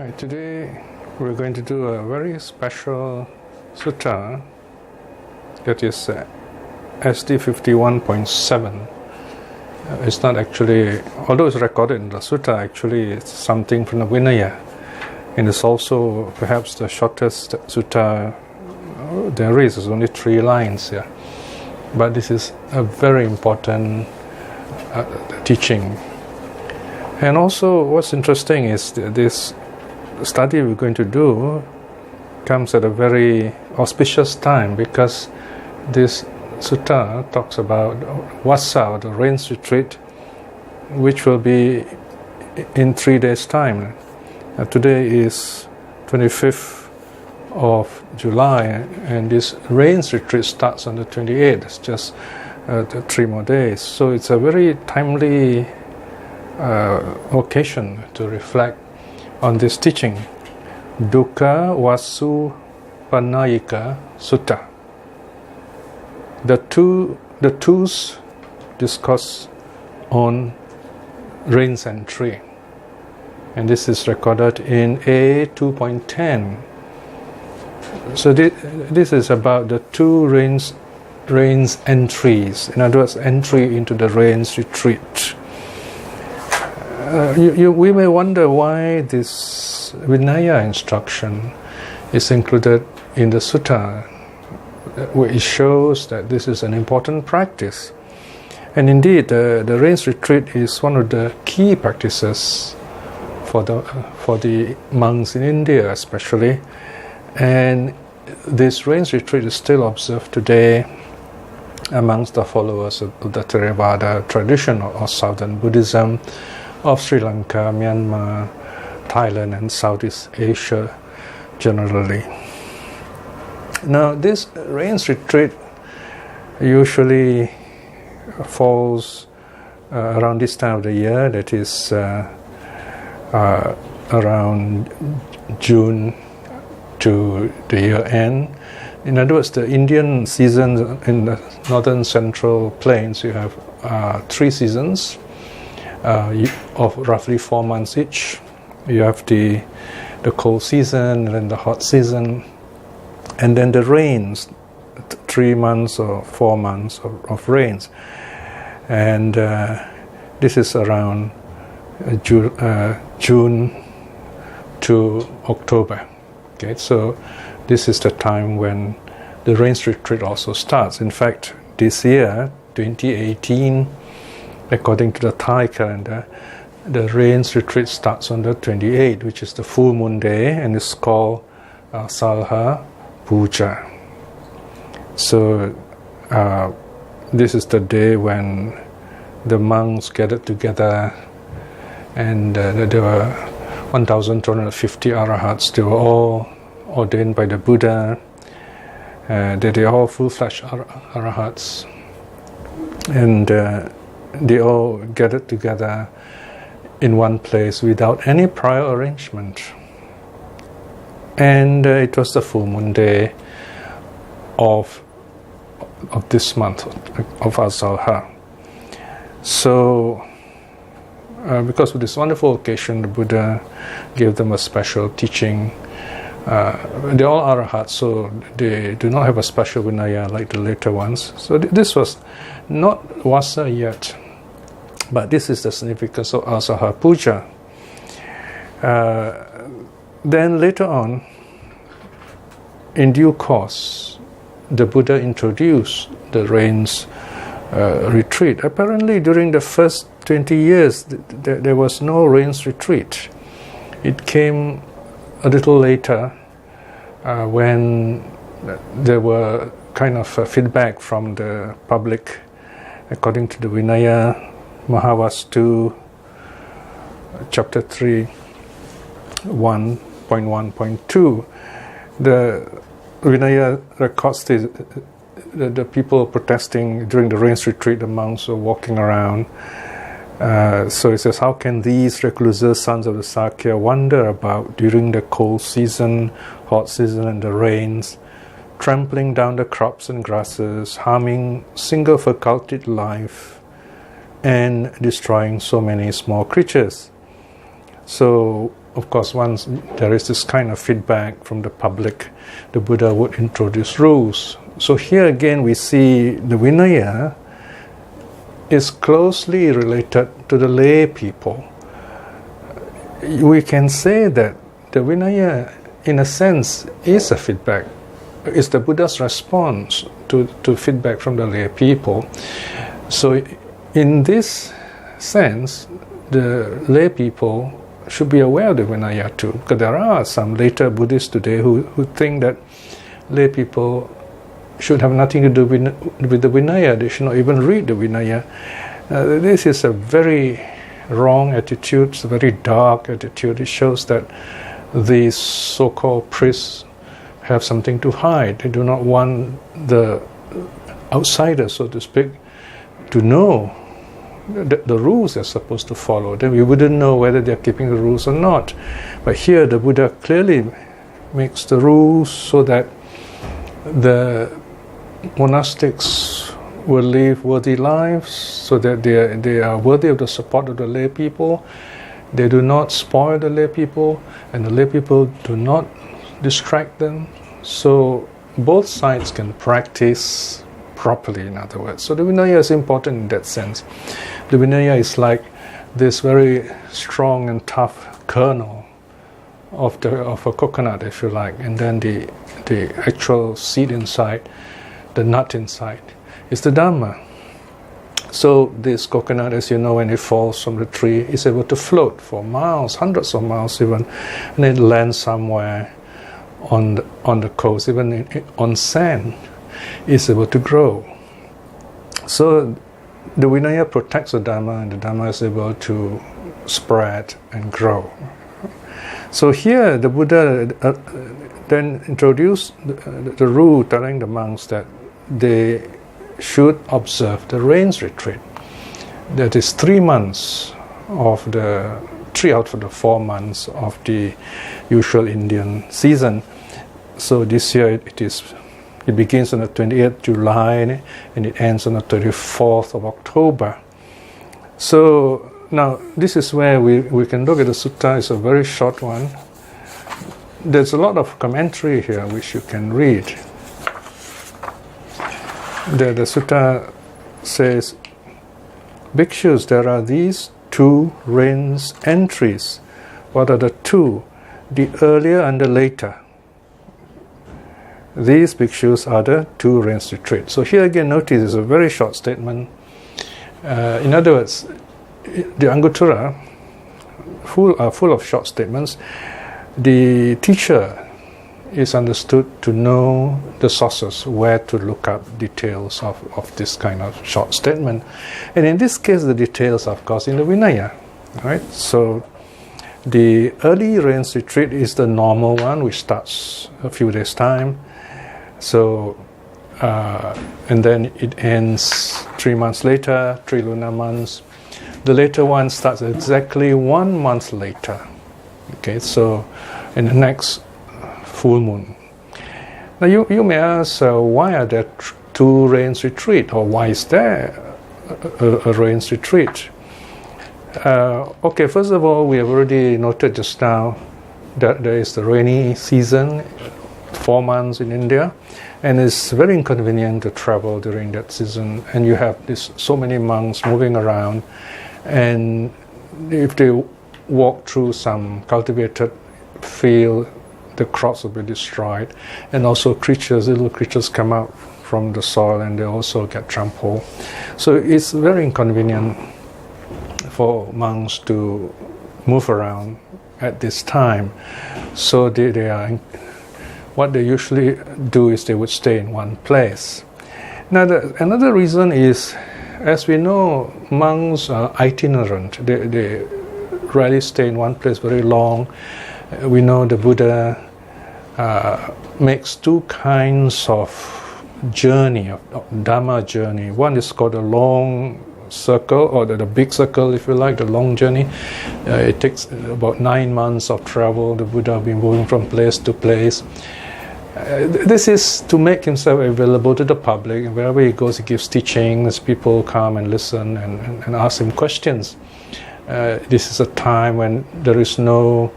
Right, today we're going to do a very special sutta that is SD 51.7. It's not actually, although it's recorded in the sutta, actually it's something from the Vinaya, and it's also perhaps the shortest sutta there is. It's only 3 lines here, but this is a very important teaching. And also what's interesting is this study we're going to do comes at a very auspicious time, because this sutta talks about Vassa, the rains retreat, which will be in 3 days' time. Today is 25th of July, and this rains retreat starts on the 28th. It's just 3 more days. So it's a very timely occasion to reflect on this teaching, Dukkha Vasu Panayika Sutta. The twos discuss on rains and tree, and this is recorded in A 2.10. So this is about the 2 rains entries. In other words, entry into the rains retreat. We may wonder why this Vinaya instruction is included in the sutta. It shows that this is an important practice. And indeed, the rains retreat is one of the key practices for the monks in India especially. And this rains retreat is still observed today amongst the followers of the Theravada tradition or Southern Buddhism of Sri Lanka, Myanmar, Thailand, and Southeast Asia generally. Now, this rains retreat usually falls around this time of the year, that is around June to the year end. In other words, the Indian seasons in the northern central plains, you have 3 seasons of roughly 4 months each. You have the cold season, and then the hot season, and then the rains, 3 months or 4 months of rains. And this is around June to October. Okay, so this is the time when the rains retreat also starts. In fact, this year, 2018, according to the Thai calendar, the rains retreat starts on the 28th, which is the full moon day, and it's called Salha Puja. So this is the day when the monks gathered together, and there were 1,250 arahats. They were all ordained by the Buddha. They are all full-fledged arahats, and they all gathered together in one place without any prior arrangement. And it was the full moon day of this month of Asalha. So because of this wonderful occasion, the Buddha gave them a special teaching. They're all arahats, so they do not have a special Vinaya like the later ones. So this was not Vassa yet, but this is the significance of Asaha Puja. Then later on, in due course, the Buddha introduced the rains retreat. Apparently, during the first 20 years, there was no rains retreat. It came a little later when there were kind of feedback from the public. According to the Vinaya Mahavastu, chapter 3, 1.1.2, the Vinaya records the people protesting during the rains retreat. The monks were walking around. So it says, how can these recluses, sons of the Sakya, wander about during the cold season, hot season, and the rains, trampling down the crops and grasses, harming single facultated life, and destroying so many small creatures? So of course, once there is this kind of feedback from the public, the Buddha would introduce rules. So here again we see the Vinaya is closely related to the lay people. We can say that the Vinaya, in a sense, is a feedback. It's the Buddha's response to feedback from the lay people. So in this sense, the lay people should be aware of the Vinaya too, because there are some later Buddhists today who think that lay people should have nothing to do with the Vinaya. They should not even read the Vinaya. This is a very wrong attitude. It's a very dark attitude. It shows that these so-called priests have something to hide. They do not want the outsiders, so to speak, to know the rules they're supposed to follow. Then we wouldn't know whether they're keeping the rules or not. But here the Buddha clearly makes the rules so that the monastics will live worthy lives, so that they are worthy of the support of the lay people. They do not spoil the lay people, and the lay people do not distract them. So both sides can practice properly, in other words. So the Vinaya is important in that sense. The Vinaya is like this very strong and tough kernel of a coconut, if you like, and then the actual seed inside, the nut inside, is the Dhamma. So this coconut, as you know, when it falls from the tree, is able to float for miles, hundreds of miles even, and it lands somewhere on the coast, even on sand, is able to grow. So the Vinaya protects the Dhamma, and the Dhamma is able to spread and grow. So here the Buddha then introduced the rule telling the monks that they should observe the rains retreat. That is 3 months of the 3 out of the 4 months of the usual Indian season. So this year it begins on the 28th July and it ends on the 34th of October. So now this is where we can look at the sutta. It's a very short one. There's a lot of commentary here which you can read. The sutta says, Bhikshus, there are these 2 rains entries. What are the 2? The earlier and the later. These bhikshus are the 2 rains retreats. So here again, notice it's a very short statement. In other words, the Anguttara are full of short statements. The teacher is understood to know the sources, where to look up details of this kind of short statement. And in this case, the details, of course, in the Vinaya. Right? So the early rains retreat is the normal one, which starts a few days' time. So, and then it ends 3 months later, 3 lunar months. The later one starts exactly 1 month later. Okay, so in the next full moon. Now you may ask, why are there 2 rains retreat, or why is there a rains retreat? Okay, first of all, we have already noted just now that there is the rainy season, 4 months in India, and it's very inconvenient to travel during that season, and you have so many monks moving around, and if they walk through some cultivated field, the crops will be destroyed, and also little creatures come out from the soil and they also get trampled. So it's very inconvenient for monks to move around at this time. So what they usually do is they would stay in one place. Now another reason is, as we know, monks are itinerant. They rarely stay in one place very long. We know the Buddha makes 2 kinds of journey, of Dhamma journey. One is called a long circle, or the big circle, if you like, the long journey. It takes about 9 months of travel. The Buddha has been moving from place to place. This is to make himself available to the public. And wherever he goes, he gives teachings. People come and listen and ask him questions. This is a time when there is no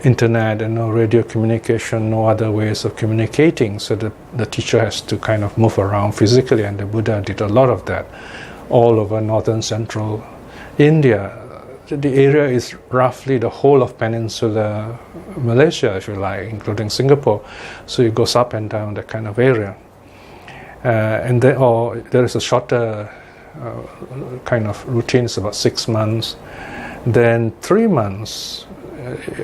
internet and no radio communication, no other ways of communicating. So the teacher has to kind of move around physically, and the Buddha did a lot of that all over northern central India. The area is roughly the whole of peninsular Malaysia, if you like, including Singapore. So it goes up and down that kind of area. And then, or there is a shorter kind of routine, it's about 6 months. Then 3 months,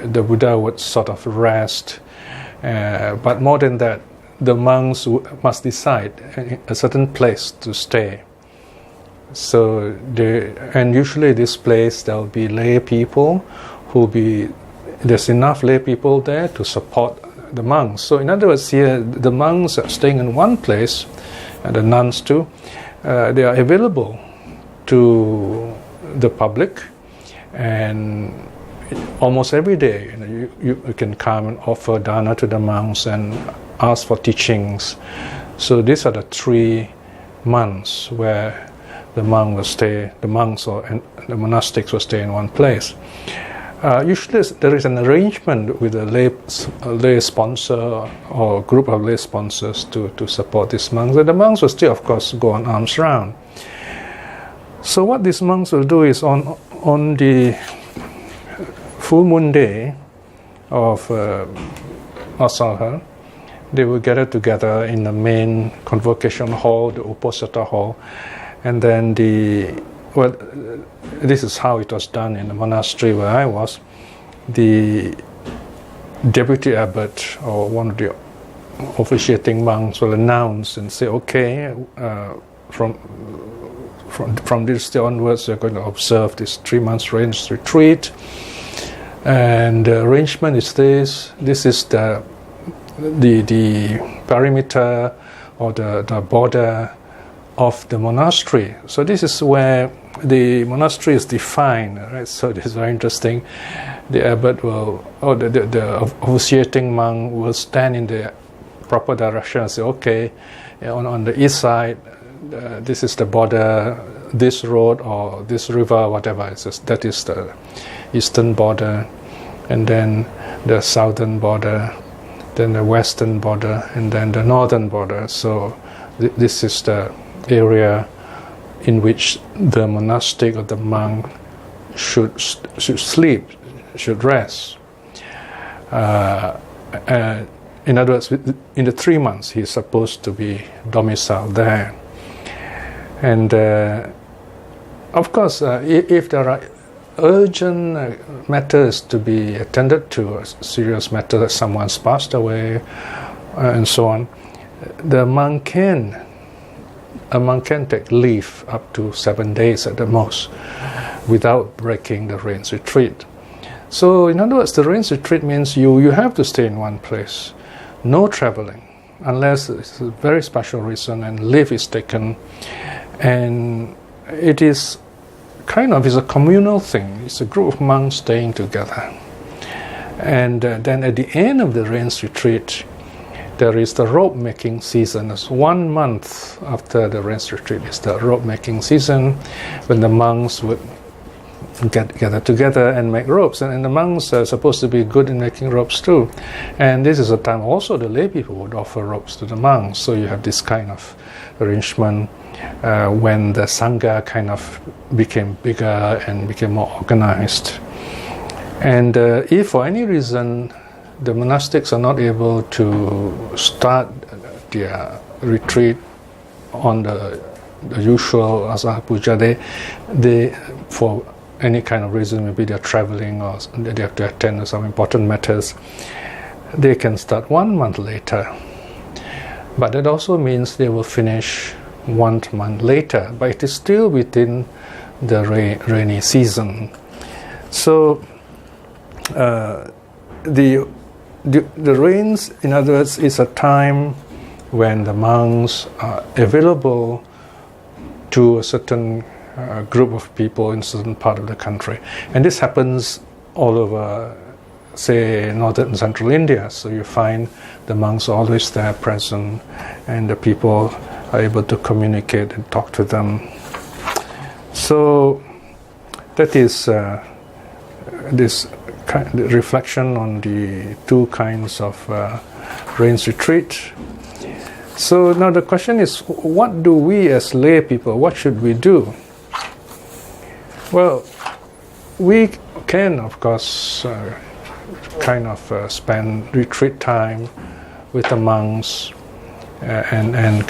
the Buddha would sort of rest. But more than that, the monks must decide a certain place to stay. So, and usually this place there will be lay people there's enough lay people there to support the monks. So in other words, here the monks are staying in one place, and the nuns too. They are available to the public, and almost every day you can come and offer dana to the monks and ask for teachings. So these are the 3 months where the monks and the monastics will stay in one place. Usually there is an arrangement with a lay sponsor or a group of lay sponsors to support these monks. And the monks will still, of course, go on alms round. So what these monks will do is on the full moon day of Asaha, they will gather together in the main convocation hall, the Uposatha hall, and then this is how it was done in the monastery where I was. The deputy abbot or one of the officiating monks will announce and say, okay, from this day onwards we're going to observe this 3 months rains retreat. And the arrangement is this. This is the perimeter or the border of the monastery. So this is where the monastery is defined, right? So this is very interesting. The abbot the officiating monk will stand in the proper direction and say, okay, on the east side, this is the border, this road or this river, whatever it is, that is the eastern border, and then the southern border, then the western border, and then the northern border. So this is the area in which the monastic or the monk should sleep, should rest. In other words, in the 3 months he is supposed to be domiciled there. And of course, if there are urgent matters to be attended to, a serious matter that someone's passed away and so on, a monk can take leave up to 7 days at the most without breaking the rains retreat. So in other words, the rains retreat means you have to stay in one place, no traveling, unless it's a very special reason and leave is taken. And it is it's a communal thing. It's a group of monks staying together. And then at the end of the rains retreat, there is the rope making season. It's 1 month after the rains retreat is the rope making season, when the monks would gather together and make ropes. And the monks are supposed to be good in making ropes too. And this is a time also the lay people would offer ropes to the monks. So you have this kind of arrangement when the Sangha kind of became bigger and became more organized. And if for any reason the monastics are not able to start their retreat on the usual Asaha Puja day, they, for any kind of reason, maybe they're traveling or they have to attend to some important matters, they can start 1 month later. But that also means they will finish 1 month later, but it is still within the rainy season. So the rains, in other words, is a time when the monks are available to a certain group of people in a certain part of the country. And this happens all over, say, northern and central India. So you find the monks are always there present, and the people are able to communicate and talk to them. So that is this reflection on the two kinds of rains retreat. So now the question is, what do we as lay people, what should we do? Well, we can, of course, spend retreat time with the monks and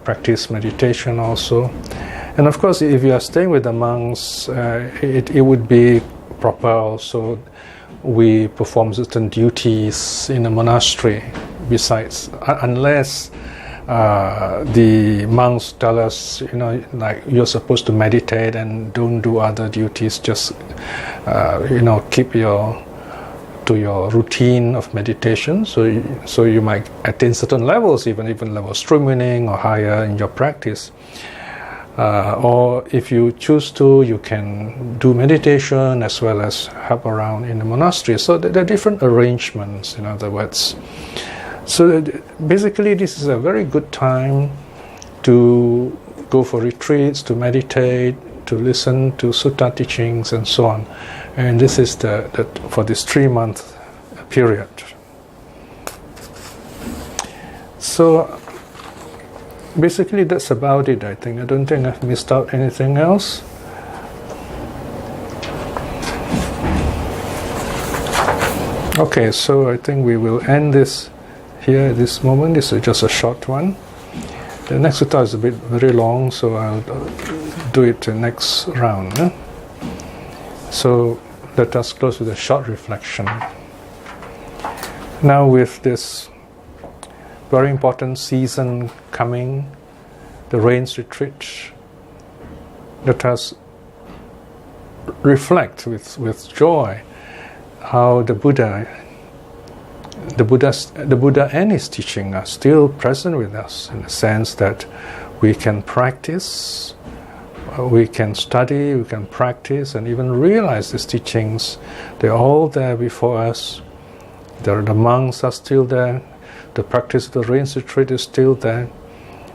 practice meditation also. And of course, if you are staying with the monks, it would be proper also we perform certain duties in a monastery besides, unless the monks tell us, like you're supposed to meditate and don't do other duties, just keep to your routine of meditation. So you might attain certain levels, even level stream winning or higher in your practice. Or if you choose to, you can do meditation as well as help around in the monastery. So there are different arrangements, in other words. So basically, this is a very good time to go for retreats, to meditate, to listen to sutta teachings, and so on. And this is for this 3-month period. So basically, that's about it, I think. I don't think I've missed out anything else. Okay, so I think we will end this here at this moment. This is just a short one. The next sutta is very long, so I'll do it the next round. So let us close with a short reflection. Now, with this very important season coming, the rains retreat, let us reflect with joy how the Buddha and his teaching are still present with us, in the sense that we can practice, we can study, we can practice, and even realize these teachings. They're all there before us. The monks are still there. The practice of the rains retreat is still there.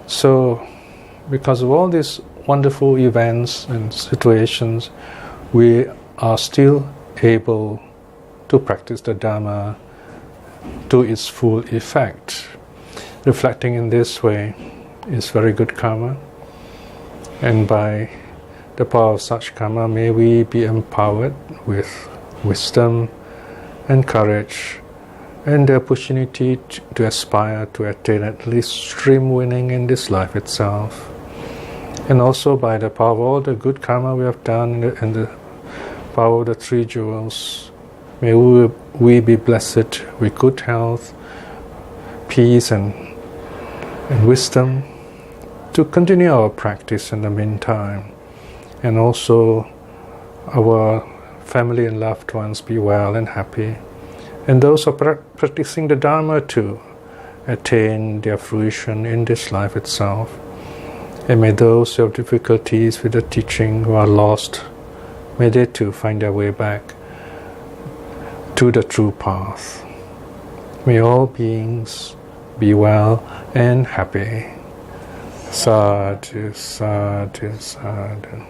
So, because of all these wonderful events and situations, we are still able to practice the Dharma to its full effect. Reflecting in this way is very good karma, and by the power of such karma, may we be empowered with wisdom and courage and the opportunity to aspire to attain at least stream winning in this life itself. And also by the power of all the good karma we have done and the power of the 3 jewels, may we be blessed with good health, peace and wisdom to continue our practice in the meantime. And also our family and loved ones be well and happy. And those who are practicing the Dharma to attain their fruition in this life itself. And may those who have difficulties with the teaching, who are lost, may they too find their way back to the true path. May all beings be well and happy. Sadhu, sadhu, sadhu.